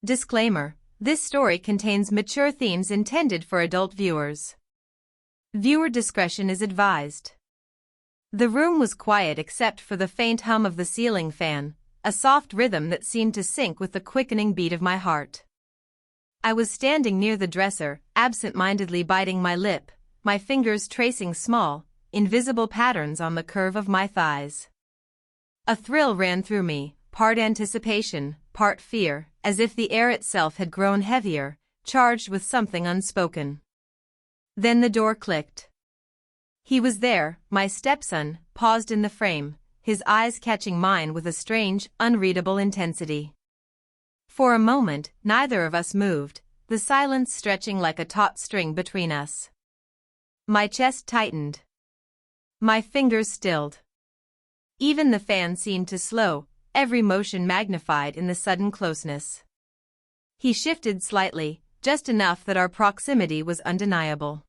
Disclaimer: this story contains mature themes intended for adult viewers. Viewer discretion is advised. The room was quiet except for the faint hum of the ceiling fan, a soft rhythm that seemed to sync with the quickening beat of my heart. I was standing near the dresser, absent-mindedly biting my lip, my fingers tracing small, invisible patterns on the curve of my thighs. A thrill ran through me, part anticipation, part fear, as if the air itself had grown heavier, charged with something unspoken. Then the door clicked. He was there, my stepson, paused in the frame, his eyes catching mine with a strange, unreadable intensity. For a moment, neither of us moved, the silence stretching like a taut string between us. My chest tightened. My fingers stilled. Even the fan seemed to slow, every motion magnified in the sudden closeness. He shifted slightly, just enough that our proximity was undeniable.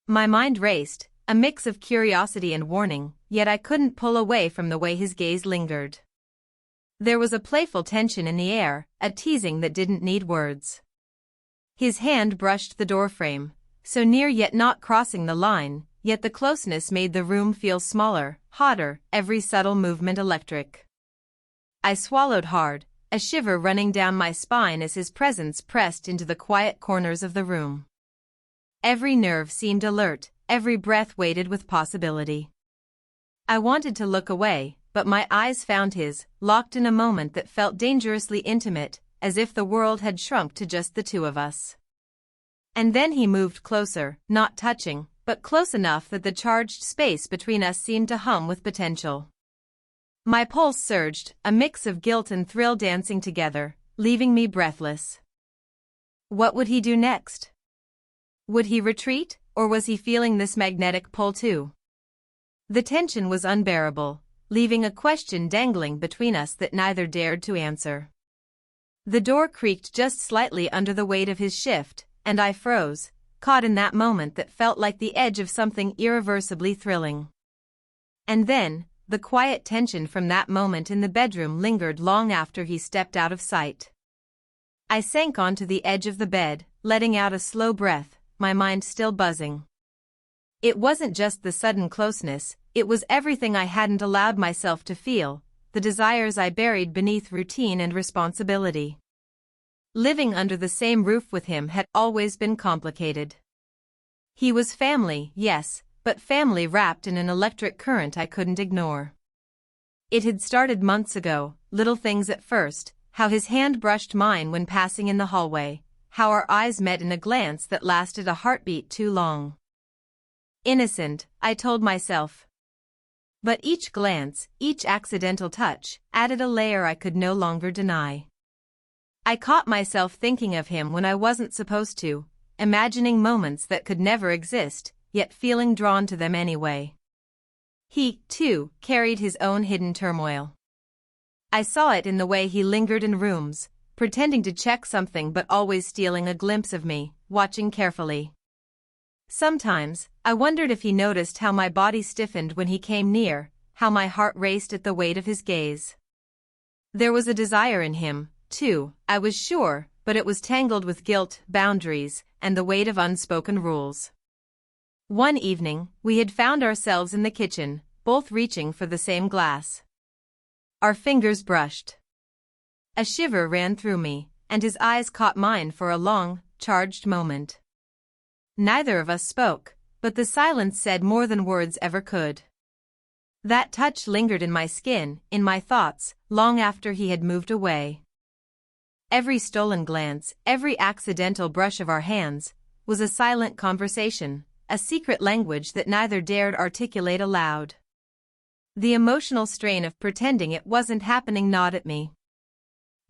My mind raced, a mix of curiosity and warning, yet I couldn't pull away from the way his gaze lingered. There was a playful tension in the air, a teasing that didn't need words. His hand brushed the doorframe, so near yet not crossing the line, yet the closeness made the room feel smaller, hotter, every subtle movement electric. I swallowed hard, a shiver running down my spine as his presence pressed into the quiet corners of the room. Every nerve seemed alert, every breath weighted with possibility. I wanted to look away, but my eyes found his, locked in a moment that felt dangerously intimate, as if the world had shrunk to just the two of us. And then he moved closer, not touching, but close enough that the charged space between us seemed to hum with potential. My pulse surged, a mix of guilt and thrill dancing together, leaving me breathless. What would he do next? Would he retreat, or was he feeling this magnetic pull too? The tension was unbearable, leaving a question dangling between us that neither dared to answer. The door creaked just slightly under the weight of his shift, and I froze, caught in that moment that felt like the edge of something irreversibly thrilling. And then, the quiet tension from that moment in the bedroom lingered long after he stepped out of sight. I sank onto the edge of the bed, letting out a slow breath, my mind still buzzing. It wasn't just the sudden closeness, it was everything I hadn't allowed myself to feel, the desires I buried beneath routine and responsibility. Living under the same roof with him had always been complicated. He was family, yes, but family wrapped in an electric current I couldn't ignore. It had started months ago, little things at first, how his hand brushed mine when passing in the hallway, how our eyes met in a glance that lasted a heartbeat too long. Innocent, I told myself. But each glance, each accidental touch, added a layer I could no longer deny. I caught myself thinking of him when I wasn't supposed to, imagining moments that could never exist, yet feeling drawn to them anyway. He, too, carried his own hidden turmoil. I saw it in the way he lingered in rooms, pretending to check something but always stealing a glimpse of me, watching carefully. Sometimes, I wondered if he noticed how my body stiffened when he came near, how my heart raced at the weight of his gaze. There was a desire in him, too, I was sure, but it was tangled with guilt, boundaries, and the weight of unspoken rules. One evening, we had found ourselves in the kitchen, both reaching for the same glass. Our fingers brushed. A shiver ran through me, and his eyes caught mine for a long, charged moment. Neither of us spoke, but the silence said more than words ever could. That touch lingered in my skin, in my thoughts, long after he had moved away. Every stolen glance, every accidental brush of our hands, was a silent conversation, a secret language that neither dared articulate aloud. The emotional strain of pretending it wasn't happening gnawed at me.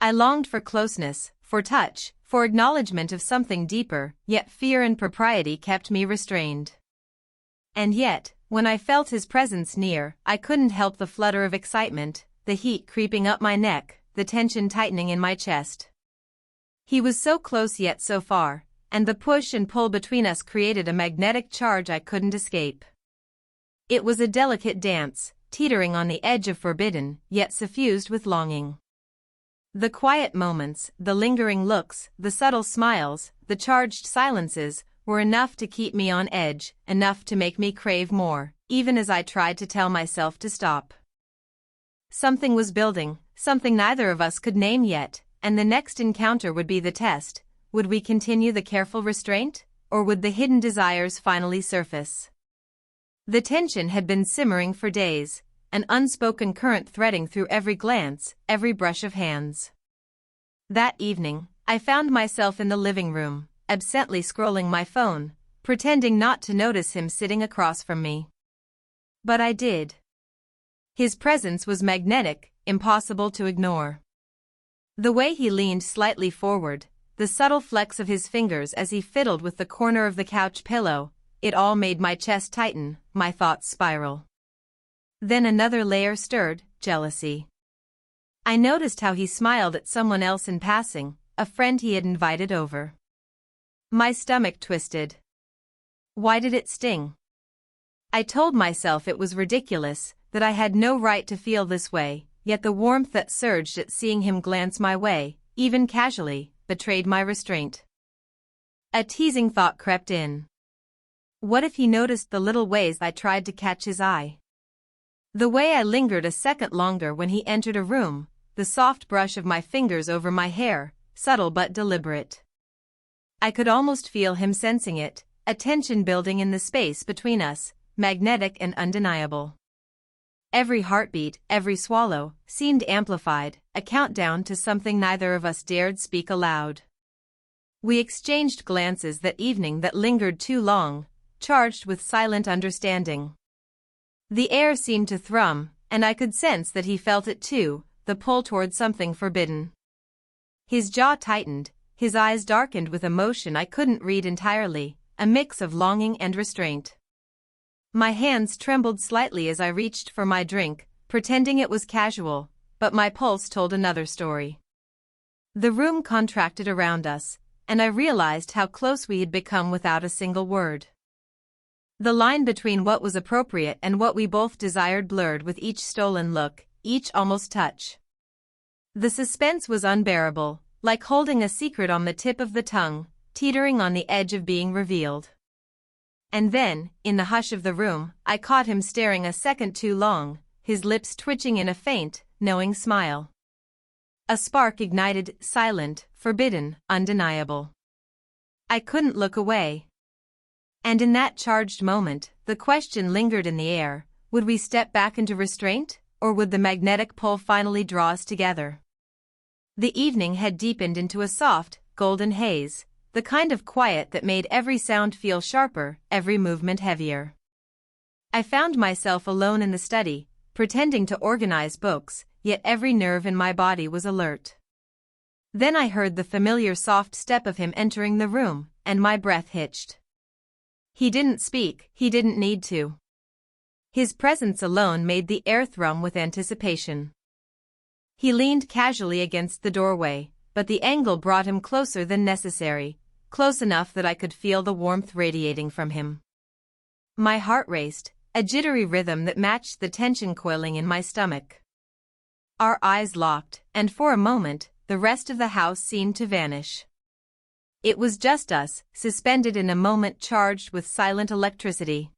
I longed for closeness, for touch, for acknowledgement of something deeper, yet fear and propriety kept me restrained. And yet, when I felt his presence near, I couldn't help the flutter of excitement, the heat creeping up my neck, the tension tightening in my chest. He was so close yet so far, and the push and pull between us created a magnetic charge I couldn't escape. It was a delicate dance, teetering on the edge of forbidden, yet suffused with longing. The quiet moments, the lingering looks, the subtle smiles, the charged silences, were enough to keep me on edge, enough to make me crave more, even as I tried to tell myself to stop. Something was building, something neither of us could name yet, and the next encounter would be the test. Would we continue the careful restraint, or would the hidden desires finally surface? The tension had been simmering for days, an unspoken current threading through every glance, every brush of hands. That evening, I found myself in the living room, absently scrolling my phone, pretending not to notice him sitting across from me. But I did. His presence was magnetic, impossible to ignore. The way he leaned slightly forward, the subtle flex of his fingers as he fiddled with the corner of the couch pillow, it all made my chest tighten, my thoughts spiral. Then another layer stirred, jealousy. I noticed how he smiled at someone else in passing, a friend he had invited over. My stomach twisted. Why did it sting? I told myself it was ridiculous, that I had no right to feel this way, yet the warmth that surged at seeing him glance my way, even casually, betrayed my restraint. A teasing thought crept in. What if he noticed the little ways I tried to catch his eye? The way I lingered a second longer when he entered a room, the soft brush of my fingers over my hair, subtle but deliberate. I could almost feel him sensing it, a tension building in the space between us, magnetic and undeniable. Every heartbeat, every swallow, seemed amplified, a countdown to something neither of us dared speak aloud. We exchanged glances that evening that lingered too long, charged with silent understanding. The air seemed to thrum, and I could sense that he felt it too, the pull toward something forbidden. His jaw tightened, his eyes darkened with emotion I couldn't read entirely, a mix of longing and restraint. My hands trembled slightly as I reached for my drink, pretending it was casual, but my pulse told another story. The room contracted around us, and I realized how close we had become without a single word. The line between what was appropriate and what we both desired blurred with each stolen look, each almost touch. The suspense was unbearable, like holding a secret on the tip of the tongue, teetering on the edge of being revealed. And then, in the hush of the room, I caught him staring a second too long, his lips twitching in a faint, knowing smile. A spark ignited, silent, forbidden, undeniable. I couldn't look away. And in that charged moment, the question lingered in the air, would we step back into restraint, or would the magnetic pull finally draw us together? The evening had deepened into a soft, golden haze, the kind of quiet that made every sound feel sharper, every movement heavier. I found myself alone in the study, pretending to organize books, yet every nerve in my body was alert. Then I heard the familiar soft step of him entering the room, and my breath hitched. He didn't speak, he didn't need to. His presence alone made the air thrum with anticipation. He leaned casually against the doorway, but the angle brought him closer than necessary, close enough that I could feel the warmth radiating from him. My heart raced, a jittery rhythm that matched the tension coiling in my stomach. Our eyes locked, and for a moment, the rest of the house seemed to vanish. It was just us, suspended in a moment charged with silent electricity.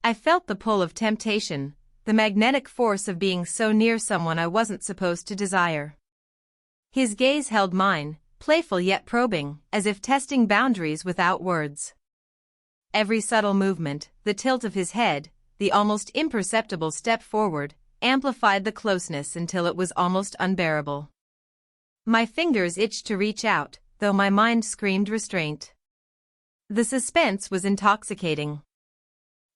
I felt the pull of temptation, the magnetic force of being so near someone I wasn't supposed to desire. His gaze held mine, playful yet probing, as if testing boundaries without words. Every subtle movement, the tilt of his head, the almost imperceptible step forward, amplified the closeness until it was almost unbearable. My fingers itched to reach out, though my mind screamed restraint. The suspense was intoxicating.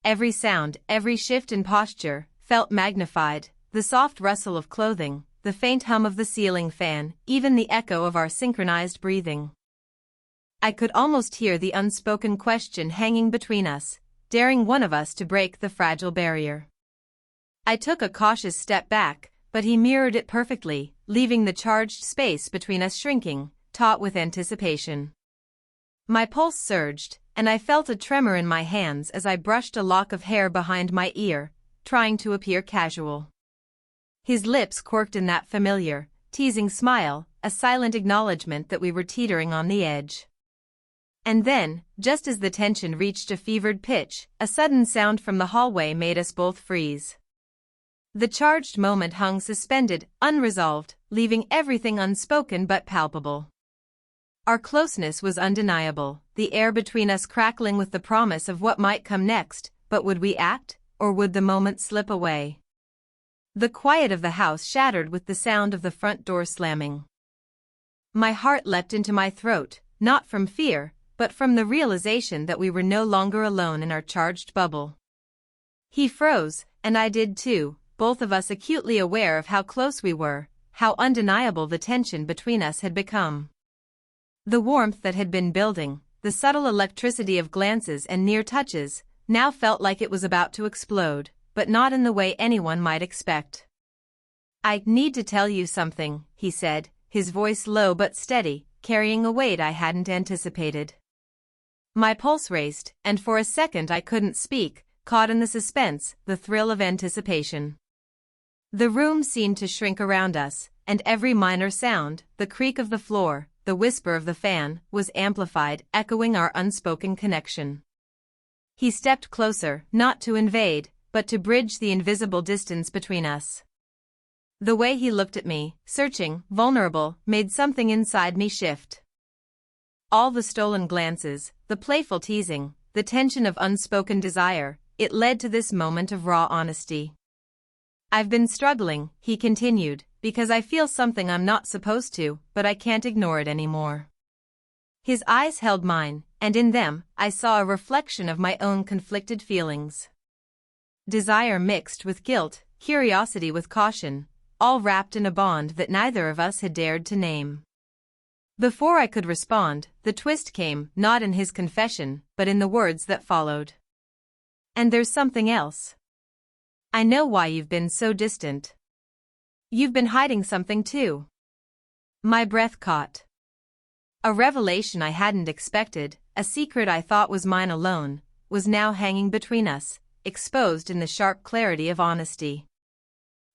Every sound, every shift in posture, felt magnified, the soft rustle of clothing, the faint hum of the ceiling fan, even the echo of our synchronized breathing. I could almost hear the unspoken question hanging between us, daring one of us to break the fragile barrier. I took a cautious step back, but he mirrored it perfectly, leaving the charged space between us shrinking, taut with anticipation. My pulse surged, and I felt a tremor in my hands as I brushed a lock of hair behind my ear, trying to appear casual. His lips quirked in that familiar, teasing smile, a silent acknowledgement that we were teetering on the edge. And then, just as the tension reached a fevered pitch, a sudden sound from the hallway made us both freeze. The charged moment hung suspended, unresolved, leaving everything unspoken but palpable. Our closeness was undeniable, the air between us crackling with the promise of what might come next, but would we act, or would the moment slip away? The quiet of the house shattered with the sound of the front door slamming. My heart leapt into my throat, not from fear, but from the realization that we were no longer alone in our charged bubble. He froze, and I did too, both of us acutely aware of how close we were, how undeniable the tension between us had become. The warmth that had been building, the subtle electricity of glances and near touches, now felt like it was about to explode, but not in the way anyone might expect. "I need to tell you something," he said, his voice low but steady, carrying a weight I hadn't anticipated. My pulse raced, and for a second I couldn't speak, caught in the suspense, the thrill of anticipation. The room seemed to shrink around us, and every minor sound, the creak of the floor, the whisper of the fan, was amplified, echoing our unspoken connection. He stepped closer, not to invade, but to bridge the invisible distance between us. The way he looked at me, searching, vulnerable, made something inside me shift. All the stolen glances, the playful teasing, the tension of unspoken desire, it led to this moment of raw honesty. "I've been struggling," he continued, "because I feel something I'm not supposed to, but I can't ignore it anymore." His eyes held mine, and in them, I saw a reflection of my own conflicted feelings. Desire mixed with guilt, curiosity with caution, all wrapped in a bond that neither of us had dared to name. Before I could respond, the twist came, not in his confession, but in the words that followed. "And there's something else. I know why you've been so distant. You've been hiding something too." My breath caught. A revelation I hadn't expected, a secret I thought was mine alone, was now hanging between us, exposed in the sharp clarity of honesty.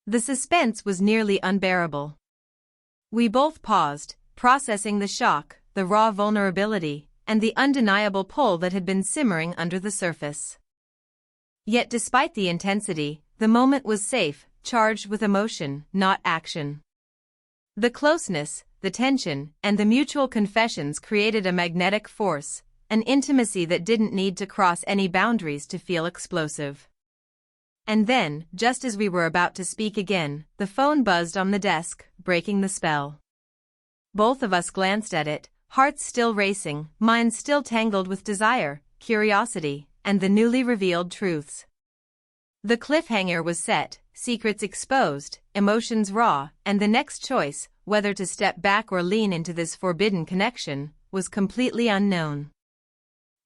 The suspense was nearly unbearable. We both paused, processing the shock, the raw vulnerability, and the undeniable pull that had been simmering under the surface. Yet despite the intensity, the moment was safe, charged with emotion, not action. The closeness, the tension, and the mutual confessions created a magnetic force, an intimacy that didn't need to cross any boundaries to feel explosive. And then, just as we were about to speak again, the phone buzzed on the desk, breaking the spell. Both of us glanced at it, hearts still racing, minds still tangled with desire, curiosity, and the newly revealed truths. The cliffhanger was set, secrets exposed, emotions raw, and the next choice, whether to step back or lean into this forbidden connection, was completely unknown.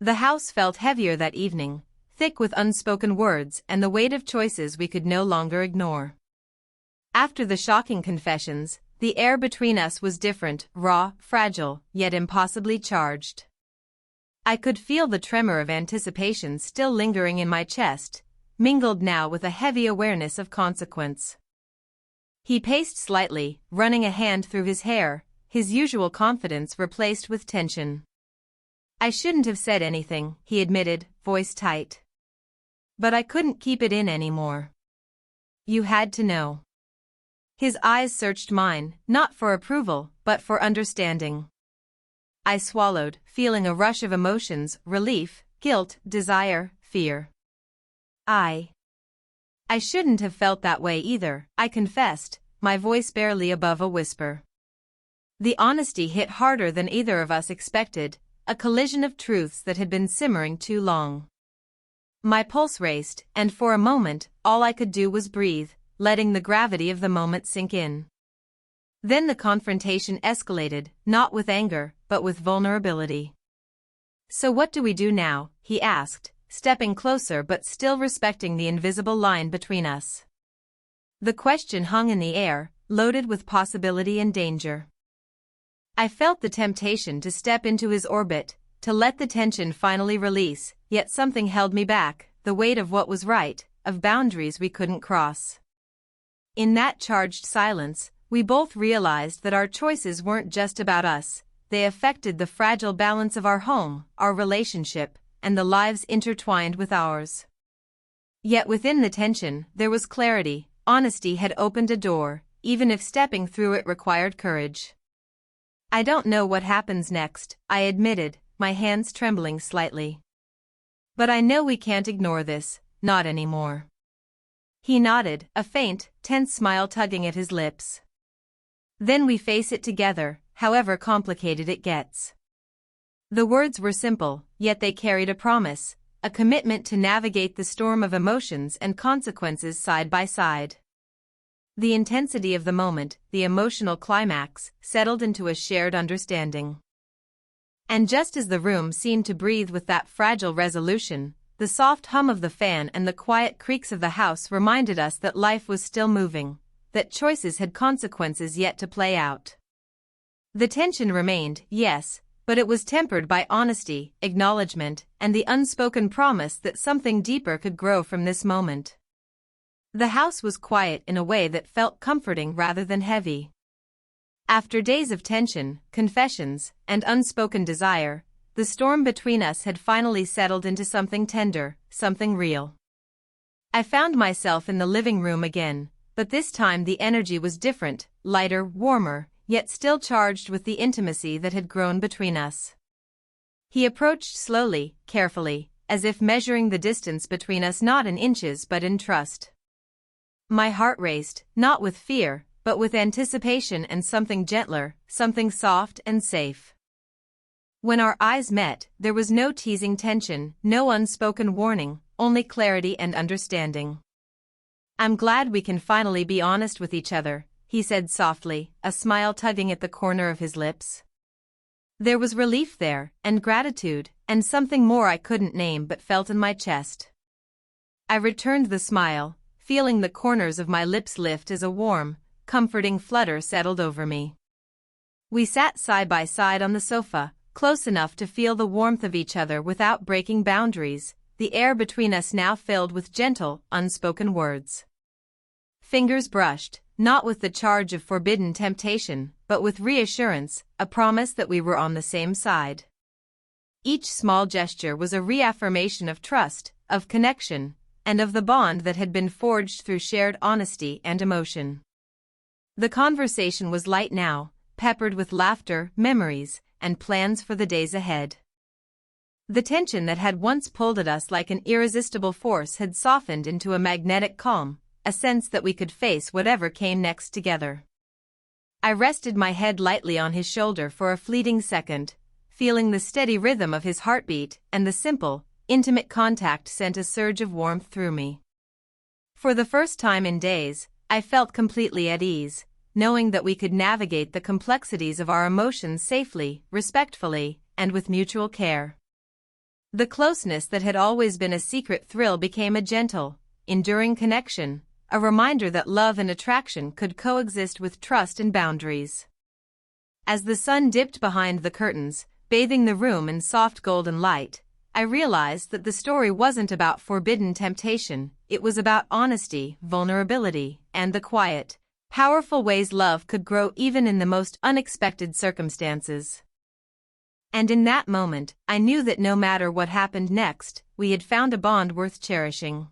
The house felt heavier that evening, thick with unspoken words and the weight of choices we could no longer ignore. After the shocking confessions, the air between us was different, raw, fragile, yet impossibly charged. I could feel the tremor of anticipation still lingering in my chest, mingled now with a heavy awareness of consequence. He paced slightly, running a hand through his hair, his usual confidence replaced with tension. "I shouldn't have said anything," he admitted, voice tight. "But I couldn't keep it in anymore. You had to know." His eyes searched mine, not for approval, but for understanding. I swallowed, feeling a rush of emotions, relief, guilt, desire, fear. I shouldn't have felt that way either, I confessed, my voice barely above a whisper. The honesty hit harder than either of us expected, a collision of truths that had been simmering too long. My pulse raced, and for a moment, all I could do was breathe, letting the gravity of the moment sink in. Then the confrontation escalated, not with anger, but with vulnerability. "So what do we do now?" he asked, stepping closer but still respecting the invisible line between us. The question hung in the air, loaded with possibility and danger. I felt the temptation to step into his orbit, to let the tension finally release, yet something held me back, the weight of what was right, of boundaries we couldn't cross. In that charged silence, we both realized that our choices weren't just about us, they affected the fragile balance of our home, our relationship, and the lives intertwined with ours. Yet within the tension, there was clarity. Honesty had opened a door, even if stepping through it required courage. "I don't know what happens next," I admitted, my hands trembling slightly. "But I know we can't ignore this, not anymore." He nodded, a faint, tense smile tugging at his lips. "Then we face it together, however complicated it gets." The words were simple, yet they carried a promise, a commitment to navigate the storm of emotions and consequences side by side. The intensity of the moment, the emotional climax, settled into a shared understanding. And just as the room seemed to breathe with that fragile resolution, the soft hum of the fan and the quiet creaks of the house reminded us that life was still moving, that choices had consequences yet to play out. The tension remained, yes, but it was tempered by honesty, acknowledgement, and the unspoken promise that something deeper could grow from this moment. The house was quiet in a way that felt comforting rather than heavy. After days of tension, confessions, and unspoken desire, the storm between us had finally settled into something tender, something real. I found myself in the living room again, but this time the energy was different, lighter, warmer, yet still charged with the intimacy that had grown between us. He approached slowly, carefully, as if measuring the distance between us not in inches but in trust. My heart raced, not with fear, but with anticipation and something gentler, something soft and safe. When our eyes met, there was no teasing tension, no unspoken warning, only clarity and understanding. "I'm glad we can finally be honest with each other," he said softly, a smile tugging at the corner of his lips. There was relief there, and gratitude, and something more I couldn't name but felt in my chest. I returned the smile, feeling the corners of my lips lift as a warm, comforting flutter settled over me. We sat side by side on the sofa, close enough to feel the warmth of each other without breaking boundaries, the air between us now filled with gentle, unspoken words. Fingers brushed, not with the charge of forbidden temptation, but with reassurance, a promise that we were on the same side. Each small gesture was a reaffirmation of trust, of connection, and of the bond that had been forged through shared honesty and emotion. The conversation was light now, peppered with laughter, memories, and plans for the days ahead. The tension that had once pulled at us like an irresistible force had softened into a magnetic calm, a sense that we could face whatever came next together. I rested my head lightly on his shoulder for a fleeting second, feeling the steady rhythm of his heartbeat, and the simple, intimate contact sent a surge of warmth through me. For the first time in days, I felt completely at ease, knowing that we could navigate the complexities of our emotions safely, respectfully, and with mutual care. The closeness that had always been a secret thrill became a gentle, enduring connection, a reminder that love and attraction could coexist with trust and boundaries. As the sun dipped behind the curtains, bathing the room in soft golden light, I realized that the story wasn't about forbidden temptation, it was about honesty, vulnerability, and the quiet, powerful ways love could grow even in the most unexpected circumstances. And in that moment, I knew that no matter what happened next, we had found a bond worth cherishing.